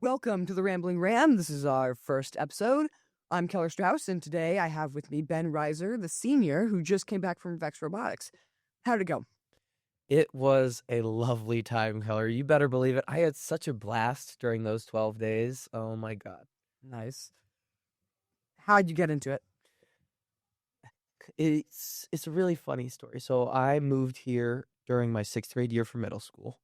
Welcome to the Rambling Ram. This is our first episode. I'm Keller Strauss, and today I have with me Ben Reiser, the senior, who just came back from VEX Robotics. How'd it go? It was a lovely time, Keller. You better believe it. I had such a blast during those 12 days. Oh my God. Nice. How'd you get into it? It's a really funny story. So I moved here during my 6th grade year for middle school.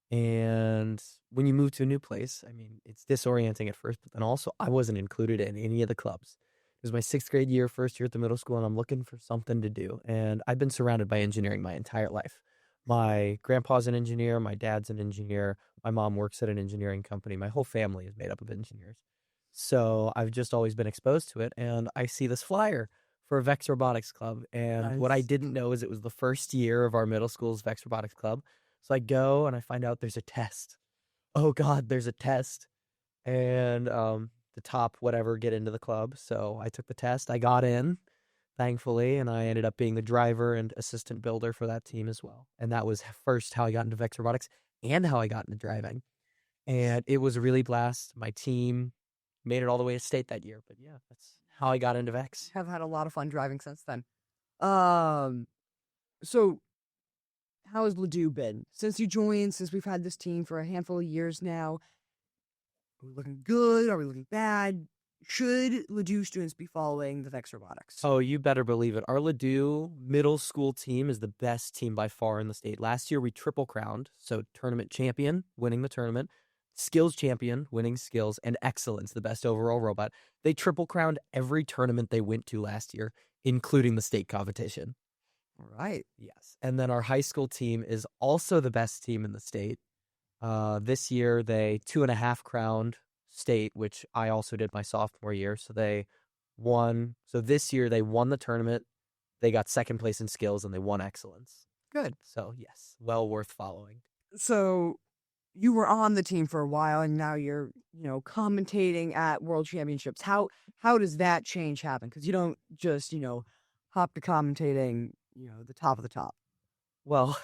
And when you move to a new place, I mean, it's disorienting at first, but then also I wasn't included in any of the clubs. It was my 6th grade year, first year at the middle school, and I'm looking for something to do. And I've been surrounded by engineering my entire life. My grandpa's an engineer, my dad's an engineer, my mom works at an engineering company. My whole family is made up of engineers. So I've just always been exposed to it, and I see this flyer for a VEX Robotics Club. And what I Nice. didn't know is it was the first year of our middle school's VEX Robotics Club. So I go and I find out there's a test. Oh God, there's a test. And the top whatever get into the club. So I took the test. I got in, thankfully, and I ended up being the driver and assistant builder for that team as well. And that was first how I got into VEX Robotics and how I got into driving. And it was a really blast. My team made it all the way to state that year. But yeah, that's how I got into VEX. Have had a lot of fun driving since then. So how has Ledoux been? Since you joined, since we've had this team for a handful of years now, are we looking good? Are we looking bad? Should Ledoux students be following the VEX Robotics? Oh, you better believe it. Our Ledoux middle school team is the best team by far in the state. Last year, we triple crowned. So tournament champion, winning the tournament, skills champion, winning skills, and excellence, the best overall robot. They triple crowned every tournament they went to last year, including the state competition. All right. Yes. And then our high school team is also the best team in the state. This year, they 2.5 crowned state, which I also did my sophomore year. So they won. So this year, they won the tournament. They got second place in skills, and they won excellence. Good. So, yes, well worth following. So you were on the team for a while, and now you're, commentating at World Championships. How does that change happen? Because you don't just, hop to commentating, the top of the top. Well,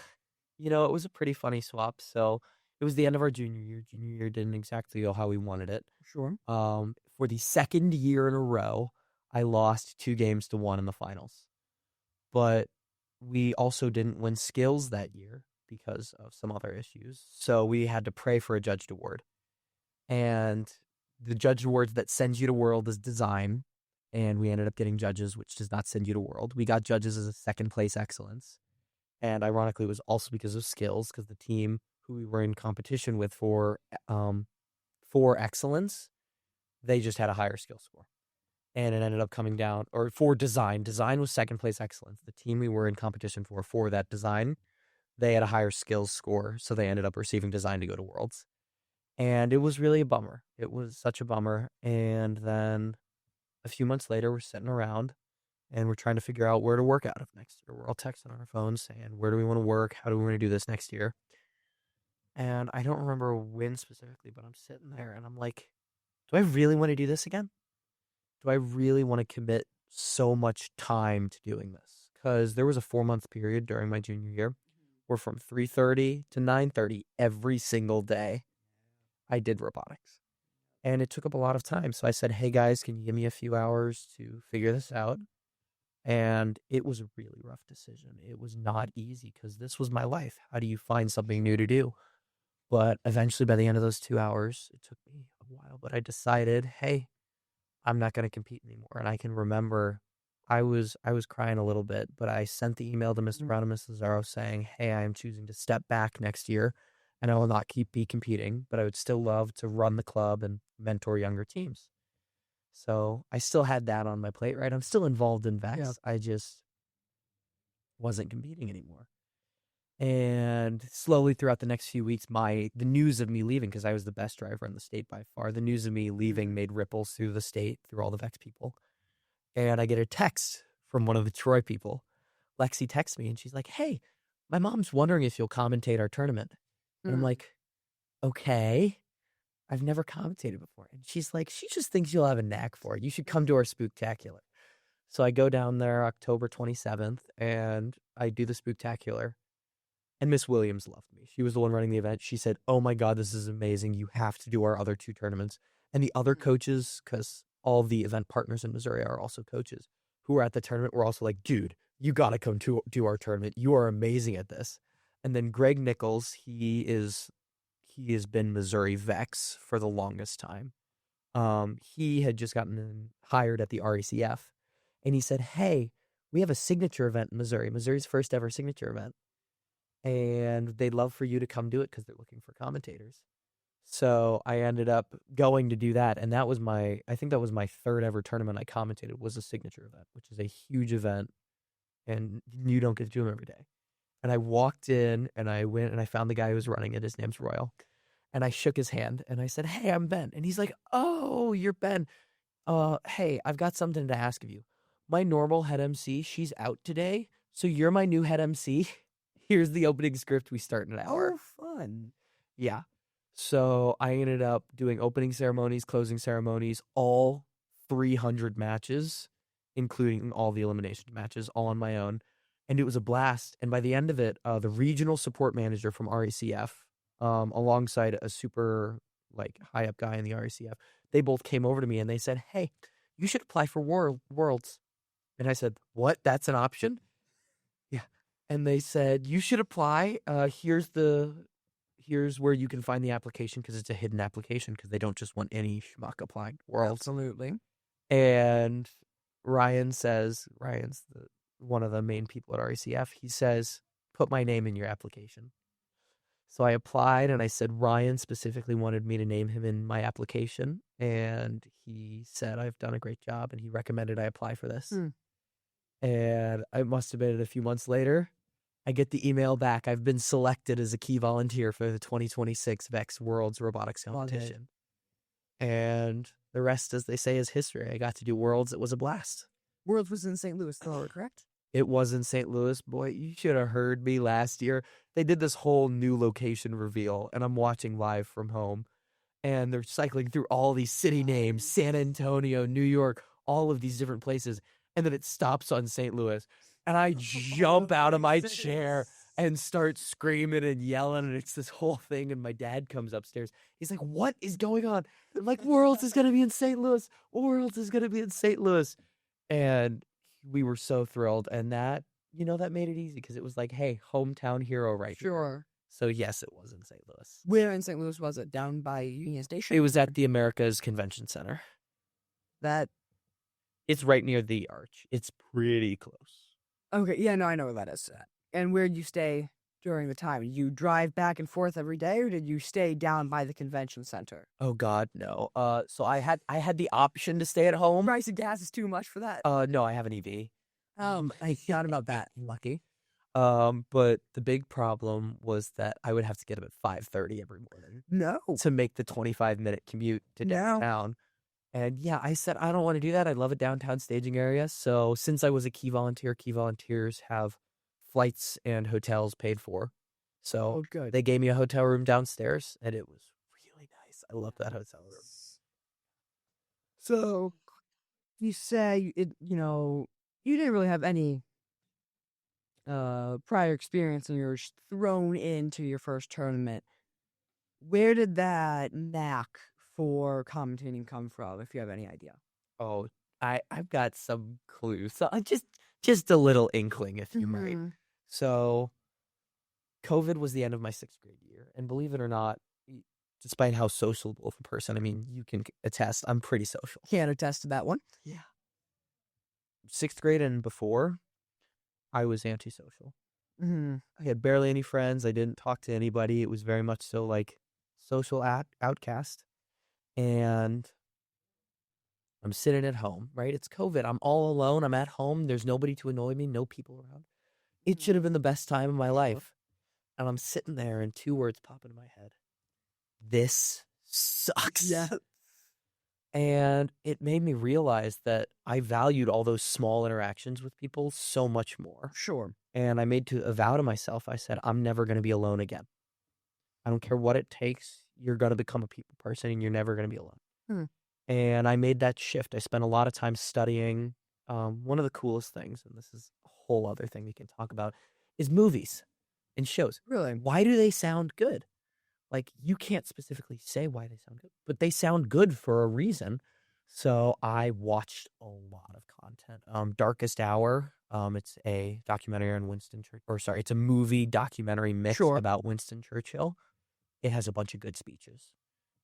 it was a pretty funny swap. So it was the end of our junior year. Junior year didn't exactly go how we wanted it. Sure. For the second year in a row, I lost 2 games to 1 in the finals. But we also didn't win skills that year because of some other issues. So we had to pray for a judged award. And the judged awards that sends you to world is design. And we ended up getting judges, which does not send you to world. We got judges as a second place excellence. And ironically, it was also because of skills, because the team who we were in competition with for excellence, they just had a higher skill score. And it ended up coming down, or for design. Design was second place excellence. The team we were in competition for that design, they had a higher skills score. So they ended up receiving design to go to worlds. And it was really a bummer. It was such a bummer. And then a few months later, we're sitting around and we're trying to figure out where to work out of next year. We're all texting on our phones saying, where do we want to work? How do we want to do this next year? And I don't remember when specifically, but I'm sitting there and I'm like, do I really want to do this again? Do I really want to commit so much time to doing this? Because there was a 4-month period during my junior year where from 3:30 to 9:30 every single day, I did robotics. And it took up a lot of time. So I said, hey guys, can you give me a few hours to figure this out? And it was a really rough decision. It was not easy because this was my life. How do you find something new to do? But eventually by the end of those 2 hours, it took me a while, but I decided, hey, I'm not going to compete anymore. And I can remember I was crying a little bit, but I sent the email to Mr. Brown and Mrs. Zaro saying, hey, I am choosing to step back next year. And I will not be competing, but I would still love to run the club and mentor younger teams. So I still had that on my plate, right? I'm still involved in VEX. Yeah. I just wasn't competing anymore. And slowly throughout the next few weeks, the news of me leaving, because I was the best driver in the state by far, the news of me leaving made ripples through the state, through all the VEX people. And I get a text from one of the Troy people. Lexi texts me and she's like, hey, my mom's wondering if you'll commentate our tournament. And I'm like, okay, I've never commentated before. And she's like, she just thinks you'll have a knack for it. You should come to our spooktacular. So I go down there October 27th and I do the spooktacular. And Miss Williams loved me. She was the one running the event. She said, "Oh my God, this is amazing. You have to do our other 2 tournaments." And the other coaches, because all the event partners in Missouri are also coaches who were at the tournament, were also like, "Dude, you got to come to do our tournament. You are amazing at this." And then Greg Nichols, he has been Missouri VEX for the longest time. He had just gotten hired at the RECF, and he said, "Hey, we have a signature event in Missouri, Missouri's first ever signature event, and they'd love for you to come do it because they're looking for commentators." So I ended up going to do that, and I think that was my 3rd ever tournament I commentated, was a signature event, which is a huge event, and you don't get to do them every day. And I walked in, and I went, and I found the guy who was running it. His name's Royal. And I shook his hand, and I said, "Hey, I'm Ben." And he's like, "Oh, you're Ben. Hey, I've got something to ask of you. My normal head MC, she's out today, so you're my new head MC. Here's the opening script. We start in an hour." Fun. Yeah. So I ended up doing opening ceremonies, closing ceremonies, all 300 matches, including all the elimination matches, all on my own. And it was a blast. And by the end of it, the regional support manager from RECF, alongside a super high up guy in the RECF, they both came over to me and they said, "Hey, you should apply for Worlds." And I said, "What? That's an option?" Yeah. And they said, "You should apply. Here's where you can find the application," because it's a hidden application, because they don't just want any schmuck applying to Worlds. Absolutely. And Ryan's one of the main people at RECF. He says, "Put my name in your application." So I applied, and I said Ryan specifically wanted me to name him in my application, and he said I've done a great job, and he recommended I apply for this. And I must have been a few months later, I get the email back. I've been selected as a key volunteer for the 2026 VEX World's Robotics Competition. And the rest, as they say, is history. I got to do Worlds. It was a blast. Worlds was in St. Louis, though, correct? It was in St. Louis. Boy, you should have heard me last year. They did this whole new location reveal, and I'm watching live from home. And they're cycling through all these city names, San Antonio, New York, all of these different places. And then it stops on St. Louis. And I jump out of my chair and start screaming and yelling. And it's this whole thing. And my dad comes upstairs. He's like, "What is going on?" I'm like, "Worlds is going to be in St. Louis. Worlds is going to be in St. Louis." And we were so thrilled. And that made it easy, because it was like, hey, hometown hero right here. Sure. So yes, it was in St. Louis. Where in St. Louis was it? Down by Union Station? It was at the Americas Convention Center. It's right near the Arch. It's pretty close. Okay, yeah, no, I know where that is. And where did you stay during the time? Did you drive back and forth every day, or did you stay down by the convention center? Oh God, no. So I had the option to stay at home. Price of gas is too much for that. No, I have an EV. I forgot about that. Lucky. But the big problem was that I would have to get up at 5:30 every morning. No. To make the 25-minute commute to downtown. And yeah, I said, I don't want to do that. I love a downtown staging area. So since I was a key volunteer, key volunteers have flights and hotels paid for. So good. They gave me a hotel room downstairs, and it was really nice. I loved that hotel room. So you say you didn't really have any prior experience, and you're thrown into your first tournament. Where did that knack for commentating come from, if you have any idea? Oh, I've got some clues. So just a little inkling, if you might. So COVID was the end of my 6th grade year. And believe it or not, despite how sociable of a person, I mean, you can attest, I'm pretty social. Can't attest to that one. Yeah. 6th grade and before, I was antisocial. I had barely any friends. I didn't talk to anybody. It was very much so like social outcast. And I'm sitting at home, right? It's COVID. I'm all alone. I'm at home. There's nobody to annoy me. No people around. It should have been the best time of my life. And I'm sitting there, and 2 words pop into my head. This sucks. Yeah. And it made me realize that I valued all those small interactions with people so much more. Sure. And I made a vow to myself. I said, I'm never going to be alone again. I don't care what it takes. You're going to become a people person, and you're never going to be alone. And I made that shift. I spent a lot of time studying. One of the coolest things, and this is a whole other thing we can talk about, is movies. in shows. Really? Why do they sound good? Like, you can't specifically say why they sound good, but they sound good for a reason. So I watched a lot of content. Darkest Hour, it's a documentary on Winston Churchill, or sorry, it's a movie documentary mix Sure. about Winston Churchill. It has a bunch of good speeches.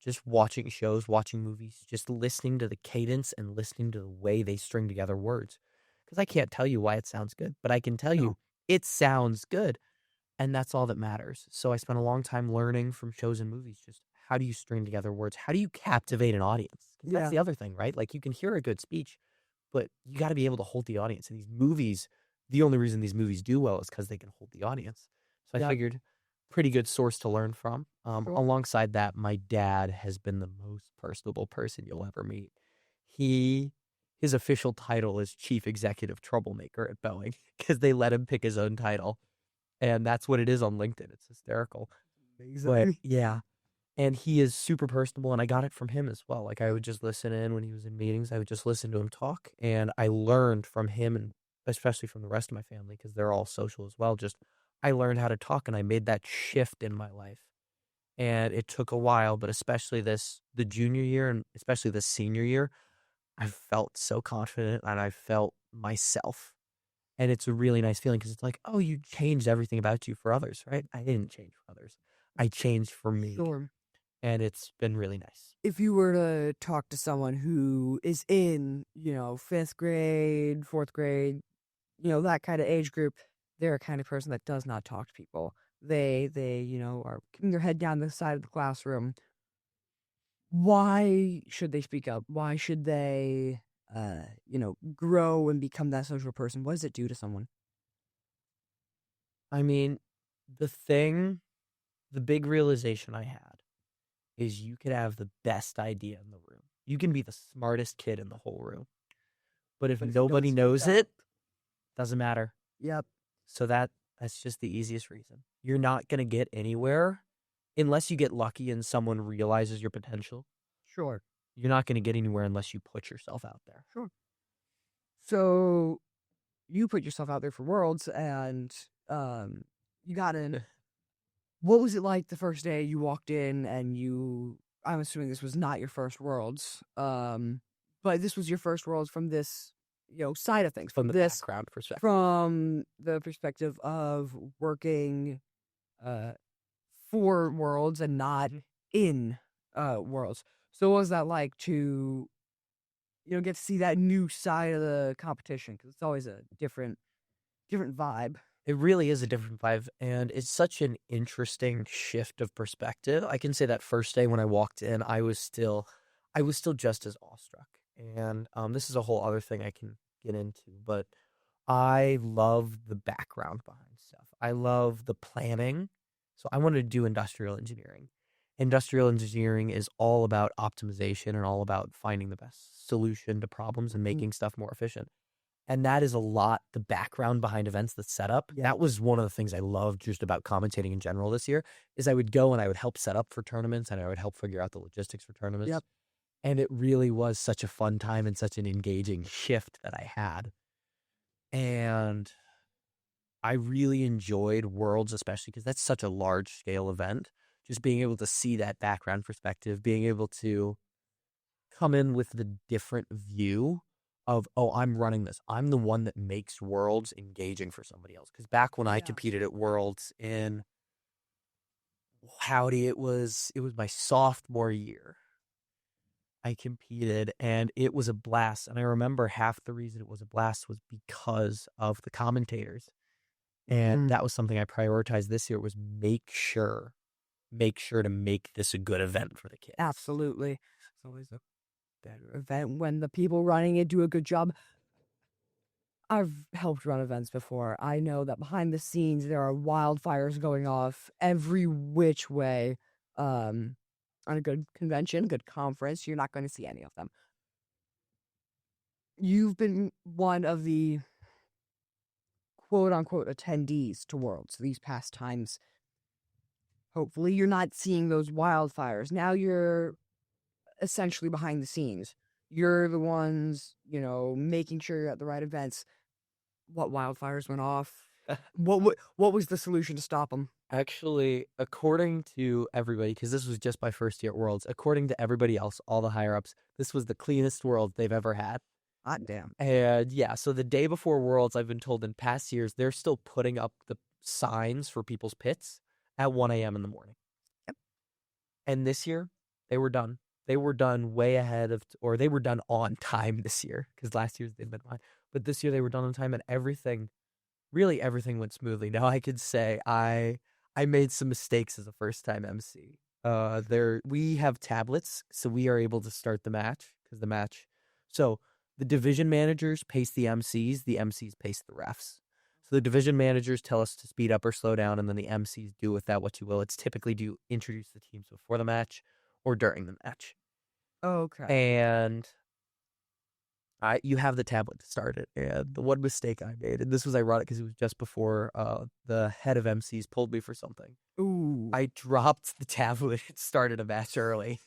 Just watching shows, watching movies, just listening to the cadence and listening to the way they string together words. Because I can't tell you why it sounds good, but I can tell No. you it sounds good. And that's all that matters. So I spent a long time learning from shows and movies, just how do you string together words? How do you captivate an audience? Because that's Yeah. the other thing, right? Like, you can hear a good speech, but you got to be able to hold the audience. And these movies, the only reason these movies do well is because they can hold the audience. So I Yeah. figured pretty good source to learn from. Sure. Alongside that, my dad has been the most personable person you'll ever meet. His official title is Chief Executive Troublemaker at Boeing because they let him pick his own title. And that's what it is on LinkedIn. It's hysterical. But Amazing. yeah. And he is super personable, and I got it from him as well. Like, I would just listen in when he was in meetings. I would just listen to him talk, and I learned from him, and especially from the rest of my family, because they're all social as well. Just, I learned how to talk, and I made that shift in my life. And it took a while, but especially the junior year and especially the senior year, I felt so confident and I felt myself. And it's a really nice feeling because it's like, oh, you changed everything about you for others, right? I didn't change for others. I changed for me. Sure. And it's been really nice. If you were to talk to someone who is in, 5th grade, 4th grade, that kind of age group, they're a kind of person that does not talk to people. They are keeping their head down the side of the classroom. Why should they speak up? Why should they, grow and become that social person? What does it do to someone? I mean, the big realization I had is you could have the best idea in the room. You can be the smartest kid in the whole room. But if But if you don't nobody speak knows up- it, doesn't matter. Yep. So that's just the easiest reason. You're not going to get anywhere unless you get lucky and someone realizes your potential. Sure. You're not going to get anywhere unless you put yourself out there. Sure. So you put yourself out there for Worlds, and you got in. What was it like the first day you walked in and I'm assuming this was not your first Worlds, but this was your first Worlds from this, side of things. From the this background perspective. From the perspective of working for Worlds and not in Worlds. So what was that like to, get to see that new side of the competition? Because it's always a different vibe. It really is a different vibe, and it's such an interesting shift of perspective. I can say that first day when I walked in, I was still just as awestruck. And this is a whole other thing I can get into, but I love the background behind stuff. I love the planning. So I wanted to do industrial engineering. Industrial engineering is all about optimization and all about finding the best solution to problems and making stuff more efficient. And that is a lot, the background behind events, the setup. Yeah. That was one of the things I loved just about commentating in general this year, is I would go and I would help set up for tournaments and I would help figure out the logistics for tournaments. Yep. And it really was such a fun time and such an engaging shift that I had. And I really enjoyed Worlds, especially because that's such a large scale event. Just being able to see that background perspective, being able to come in with the different view of, oh, I'm running this. I'm the one that makes Worlds engaging for somebody else. Because back when I competed at Worlds in Howdy, it was my sophomore year. I competed and it was a blast. And I remember half the reason it was a blast was because of the commentators. And that was something I prioritized this year, was make sure to make this a good event for the kids. Absolutely. It's always a better event when the people running it do a good job. I've helped run events before. I know that behind the scenes there are wildfires going off every which way. On a good convention, good conference, you're not going to see any of them. You've been one of the quote-unquote attendees to Worlds these past times. Hopefully you're not seeing those wildfires. Now you're essentially behind the scenes. You're the ones, making sure you're at the right events. What wildfires went off? What was the solution to stop them? Actually, according to everybody, because this was just my first year at Worlds, according to everybody else, all the higher ups, this was the cleanest World they've ever had. Hot damn. And yeah, so the day before Worlds, I've been told in past years, they're still putting up the signs for people's pits at 1 a.m. in the morning. Yep. And this year, they were done. They were done way ahead of, or they were done on time this year, because last year's they'd been behind. But this year they were done on time, and really everything went smoothly. Now I could say I made some mistakes as a first-time MC. We have tablets, so we are able to start the match, so the division managers pace the MCs pace the refs. So the division managers tell us to speed up or slow down, and then the MCs do with that what you will. It's typically do introduce the teams before the match or during the match. Okay. And you have the tablet to start it. And the one mistake I made, and this was ironic because it was just before the head of MCs pulled me for something. Ooh. I dropped the tablet and started a match early.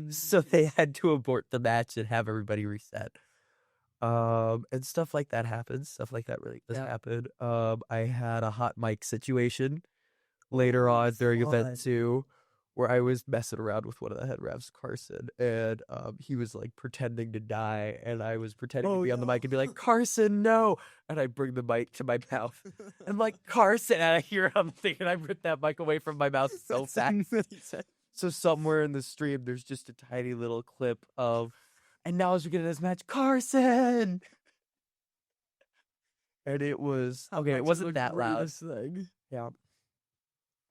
So they had to abort the match and have everybody reset. And stuff like that happens. Stuff like that really does happen. I had a hot mic situation later on during event 2 where I was messing around with one of the head refs, Carson, and he was like pretending to die, and I was pretending to be on the mic and be like, Carson, no! And I bring the mic to my mouth. I'm like, Carson, and I hear him thinking I ripped that mic away from my mouth so fast. So somewhere in the stream, there's just a tiny little clip of, and now as we get into this match, Carson! And it was, okay, it wasn't that loud. Yeah.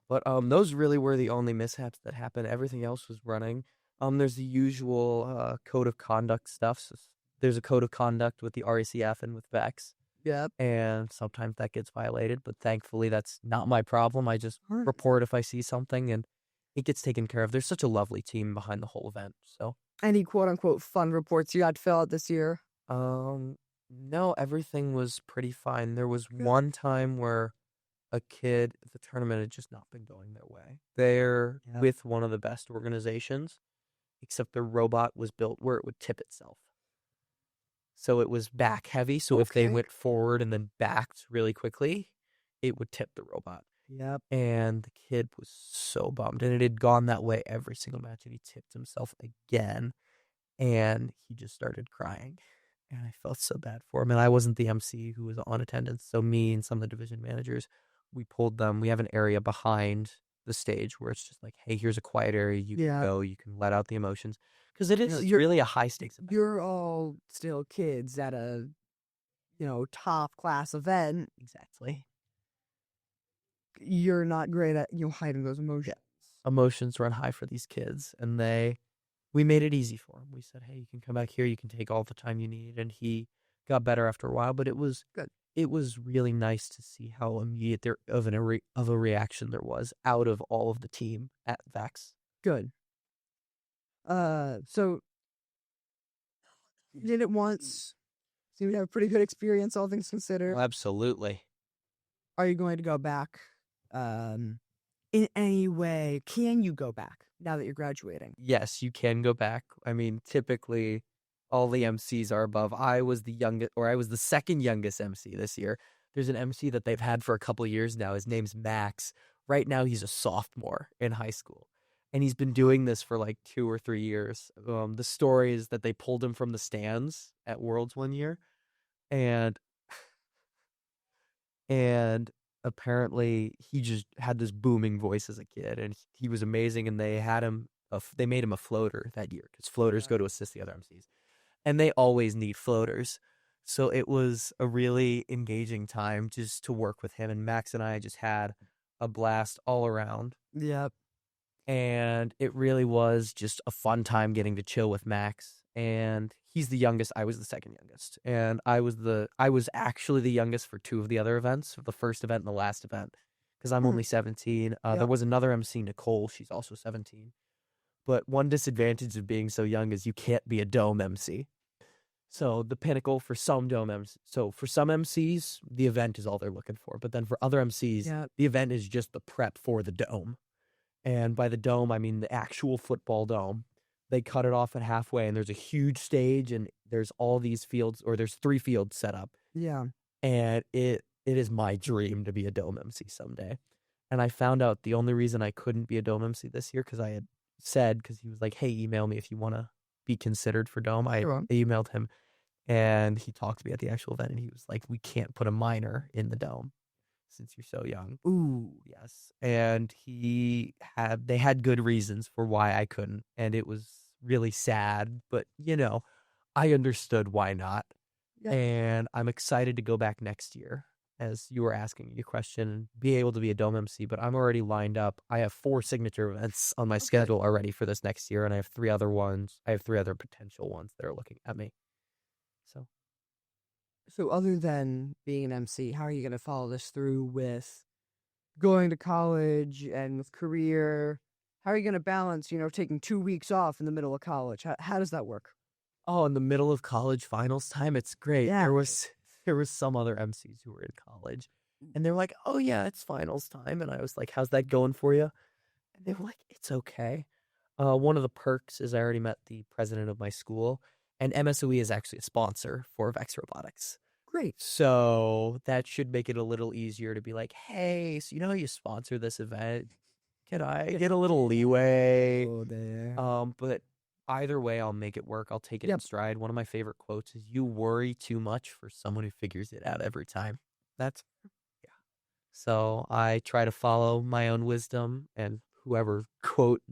But those really were the only mishaps that happened. Everything else was running. There's the usual code of conduct stuff. So there's a code of conduct with the RACF and with VEX. Yep. And sometimes that gets violated, but thankfully that's not my problem. I just report if I see something, and it gets taken care of. There's such a lovely team behind the whole event. So any quote unquote fun reports you had to fill out this year? No, everything was pretty fine. There was one time where a kid at the tournament had just not been going their way. They're with one of the best organizations, except their robot was built where it would tip itself. So it was back heavy. So if they went forward and then backed really quickly, it would tip the robot. Yep. And the kid was so bummed. And it had gone that way every single match, and he tipped himself again. And he just started crying. And I felt so bad for him. And I wasn't the MC who was on attendance. So me and some of the division managers, we pulled them. We have an area behind the stage where it's just like, hey, here's a quiet area. You can go. You can let out the emotions. Because it is really a high-stakes event. You're all still kids at a, top-class event. Exactly. You're not great at, hiding those emotions. Emotions run high for these kids. And we made it easy for him. We said, hey, you can come back here. You can take all the time you need. And he got better after a while. But it was good. It was really nice to see how immediate of a reaction there was out of all of the team at VEX. Good. So you did it once. Seemed to have a pretty good experience, all things considered. Oh, absolutely. Are you going to go back? In any way, can you go back now that you're graduating? Yes, you can go back. I mean, typically all the MCs are above. I was the second youngest MC this year. There's an MC that they've had for a couple of years now. His name's Max. Right now he's a sophomore in high school. And he's been doing this for like 2 or 3 years. The story is that they pulled him from the stands at Worlds one year. And apparently he just had this booming voice as a kid, and he was amazing. And they made him a floater that year, because floaters go to assist the other MCs, and they always need floaters. So it was a really engaging time just to work with him. And Max and I just had a blast all around. Yep. And it really was just a fun time getting to chill with Max. And he's the youngest. I was the second youngest. And I was actually the youngest for 2 of the other events, the first event and the last event, because I'm only 17. There was another MC, Nicole. She's also 17. But one disadvantage of being so young is you can't be a dome MC. So the pinnacle for some dome MCs. So for some MCs, the event is all they're looking for. But then for other MCs, the event is just the prep for the dome. And by the dome, I mean the actual football dome. They cut it off at halfway, and there's a huge stage, and there's all these fields, or there's 3 fields set up. Yeah. And it is my dream to be a Dome MC someday. And I found out the only reason I couldn't be a Dome MC this year, because I had said, because he was like, hey, email me if you want to be considered for Dome. I emailed him, and he talked to me at the actual event, and he was like, we can't put a minor in the Dome since you're so young. Ooh. Yes. And they had good reasons for why I couldn't, and it was really sad, but I understood why not. Yeah. And I'm excited to go back next year, as you were asking your question, and be able to be a Dome MC, but I'm already lined up. I have 4 signature events on my schedule already for this next year, and I have 3 other ones. I have 3 other potential ones that are looking at me. So other than being an MC, how are you going to follow this through with going to college and with career? How are you going to balance, taking 2 weeks off in the middle of college? How does that work? Oh, in the middle of college finals time, it's great. Yeah. There was some other MCs who were in college, and they're like, oh yeah, it's finals time. And I was like, how's that going for you? And they were like, it's okay. One of the perks is I already met the president of my school, and MSOE is actually a sponsor for VEX Robotics. Great. So that should make it a little easier to be like, hey, so you sponsor this event. Can I get a little leeway? Oh, there. But either way, I'll make it work. I'll take it in stride. One of my favorite quotes is, you worry too much for someone who figures it out every time. Yeah. So I try to follow my own wisdom, and whoever's quote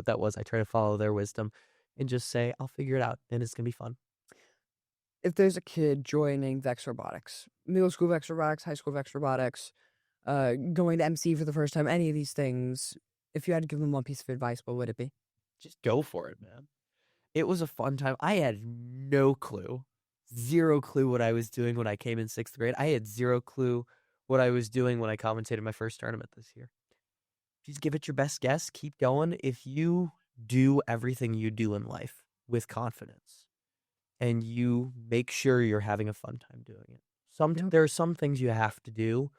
that was, I try to follow their wisdom and just say, I'll figure it out, and it's going to be fun. If there's a kid joining VEX Robotics, middle school VEX Robotics, high school VEX Robotics, going to MC for the first time, any of these things, if you had to give them one piece of advice, what would it be? Just go for it, man. It was a fun time. I had no clue, 0 clue what I was doing when I came in 6th grade. I had 0 clue what I was doing when I commentated my first tournament this year. Just give it your best guess. Keep going. If you do everything you do in life with confidence, and you make sure you're having a fun time doing it. There are some things you have to do,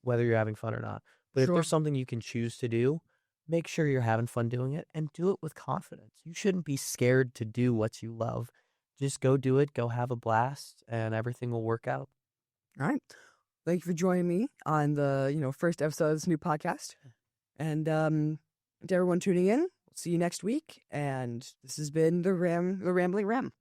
whether you're having fun or not. But if there's something you can choose to do, make sure you're having fun doing it, and do it with confidence. You shouldn't be scared to do what you love. Just go do it, go have a blast, and everything will work out. All right. Thank you for joining me on the, first episode of this new podcast. And to everyone tuning in, we'll see you next week. And this has been the Rambling Ram.